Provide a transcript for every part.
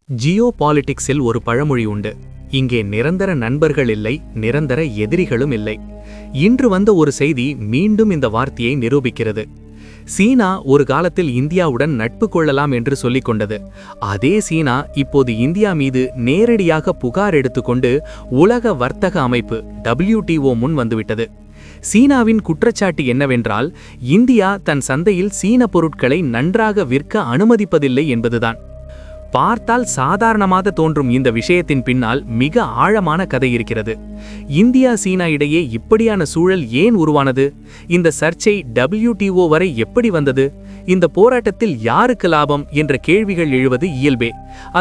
ஜியோ பாலிடிக்ஸில் ஒரு பழமொழி உண்டு. இங்கே நிரந்தர நண்பர்கள் இல்லை, நிரந்தர எதிரிகளும் இல்லை. இன்று வந்த ஒரு செய்தி மீண்டும் இந்த வார்த்தையை நிரூபிக்கிறது. சீனா ஒரு காலத்தில் இந்தியாவுடன் நட்பு கொள்ளலாம் என்று சொல்லிக் கொண்டது. அதே சீனா இப்போது இந்தியா மீது நேரடியாக புகார் எடுத்துக்கொண்டு உலக வர்த்தக அமைப்பு WTO முன் வந்துவிட்டது. சீனாவின் குற்றச்சாட்டு என்னவென்றால், இந்தியா தன் சந்தையில் சீன பொருட்களை நன்றாக விற்க அனுமதிப்பதில்லை என்பதுதான். பார்த்தால் சாதாரணமாக தோன்றும் இந்த விஷயத்தின் பின்னால் மிக ஆழமான கதை இருக்கிறது. இந்தியா சீனா இடையே இப்படியான சூழல் ஏன் உருவானது? இந்த சர்ச்சை WTO வரை எப்படி வந்தது? இந்த போராட்டத்தில் யாருக்கு லாபம் என்ற கேள்விகள் எழுவது இயல்பே.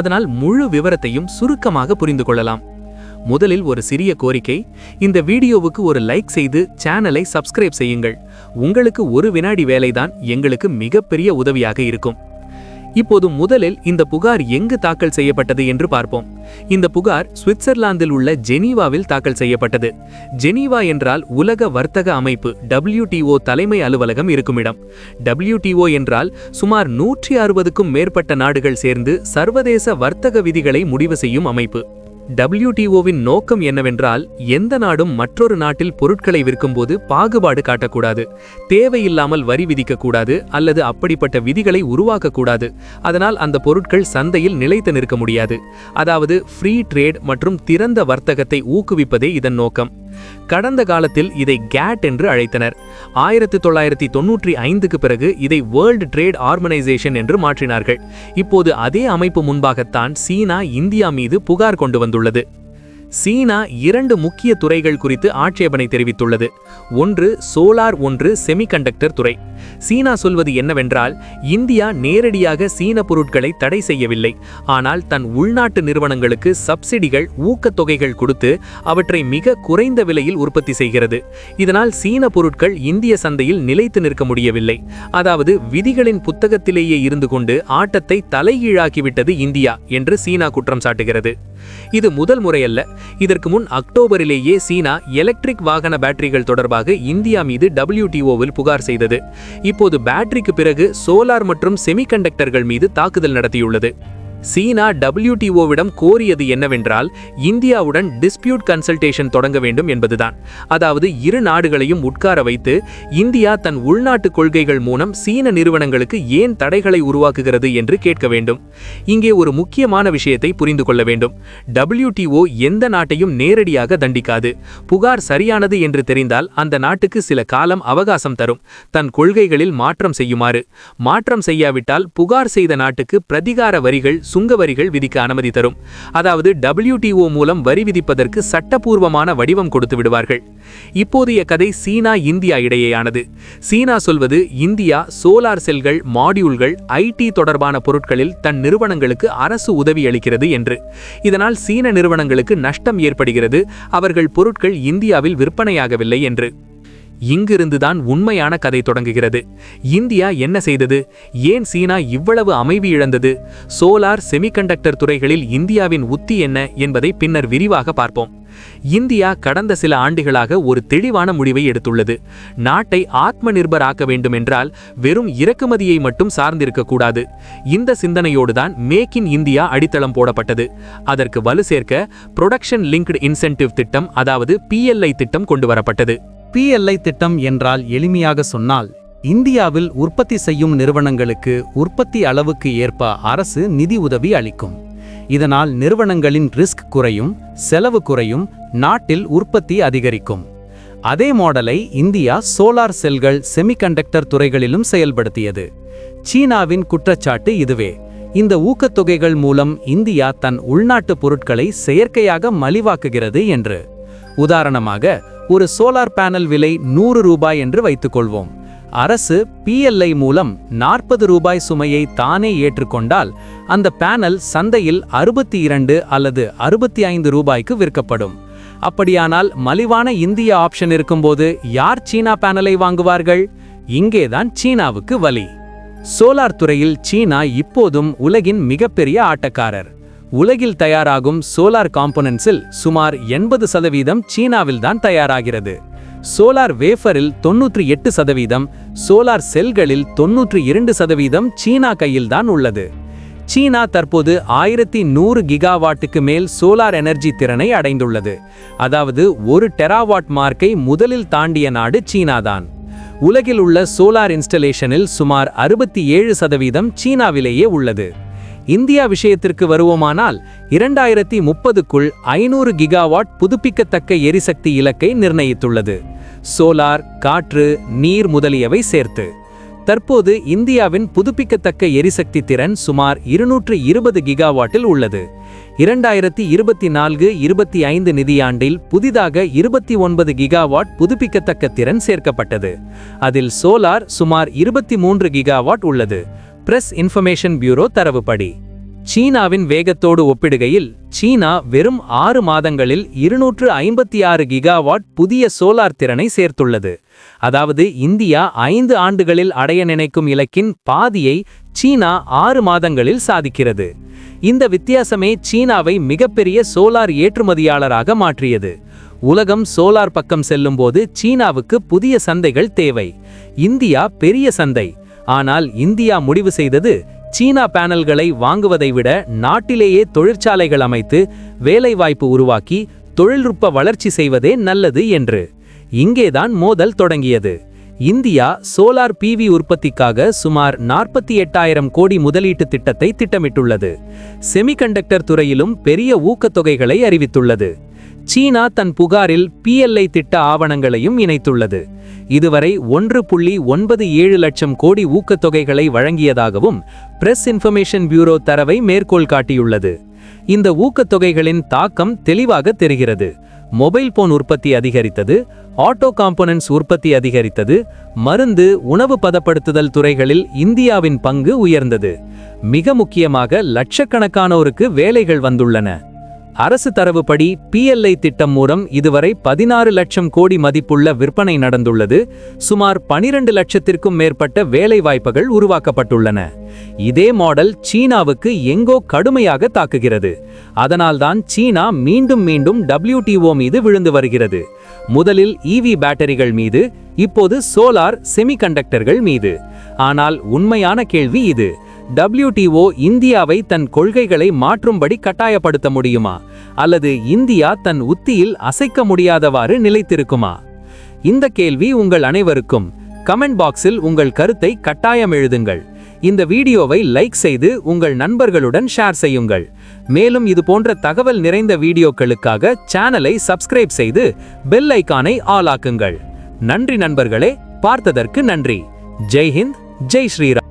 அதனால் முழு விவரத்தையும் சுருக்கமாக புரிந்து கொள்ளலாம். முதலில் ஒரு சிறிய கோரிக்கை. இந்த வீடியோவுக்கு ஒரு லைக் செய்து சேனலை சப்ஸ்கிரைப் செய்யுங்கள். உங்களுக்கு ஒரு வினாடி வேலைதான் எங்களுக்கு மிகப்பெரிய உதவியாக இருக்கும். இப்போது முதலில் இந்த புகார் எங்கு தாக்கல் செய்யப்பட்டது என்று பார்ப்போம். இந்த புகார் சுவிட்சர்லாந்தில் உள்ள ஜெனீவாவில் தாக்கல் செய்யப்பட்டது. ஜெனீவா என்றால் உலக வர்த்தக அமைப்பு WTO தலைமை அலுவலகம் இருக்குமிடம். WTO என்றால் சுமார் 160க்கும் மேற்பட்ட நாடுகள் சேர்ந்து சர்வதேச வர்த்தக விதிகளை முடிவு செய்யும் அமைப்பு. WTOவின் நோக்கம் என்னவென்றால், எந்த நாடும் மற்றொரு நாட்டில் பொருட்களை விற்கும்போது பாகுபாடு காட்டக்கூடாது, தேவையில்லாமல் வரி விதிக்கக்கூடாது அல்லது அப்படிப்பட்ட விதிகளை உருவாக்கக்கூடாது. அதனால் அந்த பொருட்கள் சந்தையில் நிலைத்து நிற்க முடியாது. அதாவது ஃப்ரீ ட்ரேட் மற்றும் திறந்த வர்த்தகத்தை ஊக்குவிப்பதே இதன் நோக்கம். கடந்த காலத்தில் இதை GATT என்று அழைத்தனர். 1995க்கு பிறகு இதை வேர்ல்ட் ட்ரேட் ஆர்கனைசேஷன் என்று மாற்றினார்கள். இப்போது அதே அமைப்பு முன்பாகத்தான் சீனா இந்தியா மீது புகார் கொண்டு வந்துள்ளது. சீனா 2 முக்கிய துறைகள் குறித்து ஆட்சேபனை தெரிவித்துள்ளது. ஒன்று சோலார், ஒன்று செமிகண்டக்டர் துறை. சீனா சொல்வது என்னவென்றால், இந்தியா நேரடியாக சீன பொருட்களை தடை செய்யவில்லை, ஆனால் தன் உள்நாட்டு நிறுவனங்களுக்கு சப்சிடிகள், ஊக்கத்தொகைகள் கொடுத்து அவற்றை மிக குறைந்த விலையில் உற்பத்தி செய்கிறது. இதனால் சீன பொருட்கள் இந்திய சந்தையில் நிலைத்து நிற்க முடியவில்லை. அதாவது விதிகளின் புத்தகத்திலேயே இருந்து கொண்டு ஆட்டத்தை தலைகீழாக்கிவிட்டது இந்தியா என்று சீனா குற்றம் சாட்டுகிறது. இது முதல் முறையல்ல. இதற்கு முன் அக்டோபரிலேயே சீனா எலக்ட்ரிக் வாகன பேட்டரிகள் தொடர்பாக இந்தியா மீது WTOவில் புகார் செய்தது. இப்போது பேட்டரிக்கு பிறகு சோலார் மற்றும் செமிகண்டக்டர்கள் மீது தாக்குதல் நடத்தியுள்ளது. சீனா WTOவிடம் கோரியது என்னவென்றால், இந்தியாவுடன் டிஸ்பியூட் கன்சல்டேஷன் தொடங்க வேண்டும் என்பதுதான். அதாவது இரு நாடுகளையும் உட்கார வைத்து இந்தியா தன் உள்நாட்டு கொள்கைகள் மூலம் சீன நிறுவனங்களுக்கு ஏன் தடைகளை உருவாக்குகிறது என்று கேட்க வேண்டும். இங்கே ஒரு முக்கியமான விஷயத்தை புரிந்து கொள்ள வேண்டும். WTO எந்த நாட்டையும் நேரடியாக தண்டிக்காது. புகார் சரியானது என்று தெரிந்தால் அந்த நாட்டுக்கு சில காலம் அவகாசம் தரும், தன் கொள்கைகளில் மாற்றம் செய்யுமாறு. மாற்றம் செய்யாவிட்டால் புகார் செய்த நாட்டுக்கு பிரதிகார வரிகள், சுங்க வரிகள் விதிக்க அனுமதி தரும். அதாவது WTO மூலம் வரி விதிப்பதற்கு சட்டப்பூர்வமான வடிவம் கொடுத்து விடுவார்கள். இப்போதைய கதை சீனா இந்தியா இடையேயானது. சீனா சொல்வது, இந்தியா சோலார் செல்கள், மாடியூல்கள், IT தொடர்பான பொருட்களில் தன் நிறுவனங்களுக்கு அரசு உதவி அளிக்கிறது என்று. இதனால் சீன நிறுவனங்களுக்கு நஷ்டம் ஏற்படுகிறது, அவர்கள் பொருட்கள் இந்தியாவில் விற்பனையாகவில்லை என்று. இங்கிருந்துதான் உண்மையான கதை தொடங்குகிறது. இந்தியா என்ன செய்தது? ஏன் சீனா இவ்வளவு அமைதி இழந்தது? சோலார், செமிகண்டக்டர் துறைகளில் இந்தியாவின் உத்தி என்ன என்பதை பின்னர் விரிவாக பார்ப்போம். இந்தியா கடந்த சில ஆண்டுகளாக ஒரு தெளிவான முடிவை எடுத்துள்ளது. நாட்டை ஆத்ம நிர்பர் ஆக்க வேண்டும் என்றால் வெறும் இறக்குமதியை மட்டும் சார்ந்திருக்கக்கூடாது. இந்த சிந்தனையோடுதான் மேக் இன் இந்தியா அடித்தளம் போடப்பட்டது. அதற்கு வலு சேர்க்க ப்ரொடக்ஷன் லிங்க்டு இன்சென்டிவ் திட்டம், அதாவது PLI திட்டம் கொண்டு வரப்பட்டது. PLI திட்டம் என்றால் எளிமையாக சொன்னால், இந்தியாவில் உற்பத்தி செய்யும் நிறுவனங்களுக்கு உற்பத்தி அளவுக்கு ஏற்ப அரசு நிதி உதவி அளிக்கும். இதனால் நிறுவனங்களின் ரிஸ்க் குறையும், செலவு குறையும், நாட்டில் உற்பத்தி அதிகரிக்கும். அதே மாடலை இந்தியா சோலார் செல்கள், செமிகண்டக்டர் துறைகளிலும் செயல்படுத்தியது. சீனாவின் குற்றச்சாட்டு இதுவே. இந்த ஊக்கத்தொகைகள் மூலம் இந்தியா தன் உள்நாட்டு பொருட்களை செயற்கையாக மலிவாக்குகிறது என்று. உதாரணமாக, ஒரு சோலார் பேனல் விலை 100 ரூபாய் என்று வைத்துக்கொள்வோம். அரசு PLI மூலம் 40 ரூபாய் சுமையை தானே ஏற்றுக்கொண்டால் அந்த பேனல் சந்தையில் 62 அல்லது 65 ரூபாய்க்கு விற்கப்படும். அப்படியானால் மலிவான இந்திய ஆப்ஷன் இருக்கும்போது யார் சீனா பேனலை வாங்குவார்கள்? இங்கேதான் சீனாவுக்கு வலி. சோலார் துறையில் சீனா இப்போதும் உலகின் மிகப்பெரிய ஆட்டக்காரர். உலகில் தயாராகும் சோலார் காம்போனன்ட்ஸில் சுமார் 80% சீனாவில்தான் தயாராகிறது. சோலார் வேஃபரில் 98%, சோலார் செல்களில் 92% சீனா கையில்தான் உள்ளது. சீனா தற்போது 1100 கிகாவாட்டுக்கு மேல் சோலார் எனர்ஜி திறனை அடைந்துள்ளது. அதாவது 1 டெராவாட் மார்க்கை முதலில் தாண்டிய நாடு சீனாதான். உலகில் உள்ள சோலார் இன்ஸ்டலேஷனில் சுமார் 67% சீனாவிலேயே உள்ளது. இந்தியா விஷயத்திற்கு வருவோமானால் 2030க்குள் 500 கிகாவாட் புதுப்பிக்கத்தக்க எரிசக்தி இலக்கை நிர்ணயித்துள்ளது. சோலார், காற்று, நீர் முதலியவை சேர்த்து. தற்போது இந்தியாவின் புதுப்பிக்கத்தக்க எரிசக்தி திறன் சுமார் 220 கிகாவாட்டில் உள்ளது. 2024-25 நிதியாண்டில் புதிதாக 29 கிகாவாட் புதுப்பிக்கத்தக்க திறன் சேர்க்கப்பட்டது. அதில் சோலார் சுமார் 23 கிகாவாட் உள்ளது. பிரஸ் இன்ஃபர்மேஷன் பியூரோ தரவுப்படி சீனாவின் வேகத்தோடு ஒப்பிடுகையில் சீனா வெறும் 6 மாதங்களில் 256 கிகாவாட் புதிய சோலார் திறனை சேர்த்துள்ளது. அதாவது இந்தியா 5 ஆண்டுகளில் அடைய நினைக்கும் இலக்கின் பாதியை சீனா 6 மாதங்களில் சாதிக்கிறது. இந்த வித்தியாசமே சீனாவை மிகப்பெரிய சோலார் ஏற்றுமதியாளராக மாற்றியது. உலகம் சோலார் பக்கம் செல்லும்போது சீனாவுக்கு புதிய சந்தைகள் தேவை. இந்தியா பெரிய சந்தை. ஆனால் இந்தியா முடிவு செய்தது சீனா பேனல்களை வாங்குவதை விட நாட்டிலேயே தொழிற்சாலைகள் அமைத்து வேலைவாய்ப்பு உருவாக்கி தொழில்நுட்ப வளர்ச்சி செய்வதே நல்லது என்று. இங்கேதான் மோதல் தொடங்கியது. இந்தியா சோலார் PV உற்பத்திக்காக சுமார் 48,000 கோடி முதலீட்டு திட்டத்தை திட்டமிட்டுள்ளது. செமிகண்டக்டர் துறையிலும் பெரிய ஊக்கத்தொகைகளை அறிவித்துள்ளது. சீனா தன் புகாரில் PLI திட்ட ஆவணங்களையும் இணைத்துள்ளது. இதுவரை 1.97 லட்சம் கோடி ஊக்கத்தொகைகளை வழங்கியதாகவும் பிரஸ் இன்ஃபர்மேஷன் பியூரோ தரவை மேற்கோள் காட்டியுள்ளது. இந்த ஊக்கத்தொகைகளின் தாக்கம் தெளிவாக தெரிகிறது. மொபைல் போன் உற்பத்தி அதிகரித்தது, ஆட்டோ காம்போனன்ட்ஸ் உற்பத்தி அதிகரித்தது, மருந்து, உணவு பதப்படுத்துதல் துறைகளில் இந்தியாவின் பங்கு உயர்ந்தது. மிக முக்கியமாக லட்சக்கணக்கானோருக்கு வேலைகள் வந்துள்ளன. அரசு தரவுப்படி PLI திட்டம் மூலம் இதுவரை 16 லட்சம் கோடி மதிப்புள்ள விற்பனை நடந்துள்ளது. சுமார் 12 லட்சத்திற்கும் மேற்பட்ட வேலை வாய்ப்புகள் உருவாக்கப்பட்டுள்ளன. இதே மாடல் சீனாவுக்கு எங்கோ கடுமையாக தாக்குகிறது. அதனால்தான் சீனா மீண்டும் மீண்டும் WTO மீது விழுந்து வருகிறது. முதலில் EV பேட்டரிகள் மீது, இப்போது சோலார் செமிகண்டக்டர்கள் மீது. ஆனால் உண்மையான கேள்வி இது: WTO இந்தியாவை தன் கொள்கைகளை மாற்றும்படி கட்டாயப்படுத்த முடியுமா, அல்லது இந்தியா தன் உத்தியில் அசைக்க முடியாதவாறு நிலைத்திருக்குமா? இந்த கேள்வி உங்கள் அனைவருக்கும். கமெண்ட் பாக்ஸில் உங்கள் கருத்தை கட்டாயம் எழுதுங்கள். இந்த வீடியோவை லைக் செய்து உங்கள் நண்பர்களுடன் ஷேர் செய்யுங்கள். மேலும் இது போன்ற தகவல் நிறைந்த வீடியோக்களுக்காக சேனலை சப்ஸ்கிரைப் செய்து பெல் ஐகானை ஆல் ஆக்குங்கள். நன்றி நண்பர்களே, பார்த்ததற்கு நன்றி. ஜெய் ஹிந்த், ஜெய் ஸ்ரீராம்.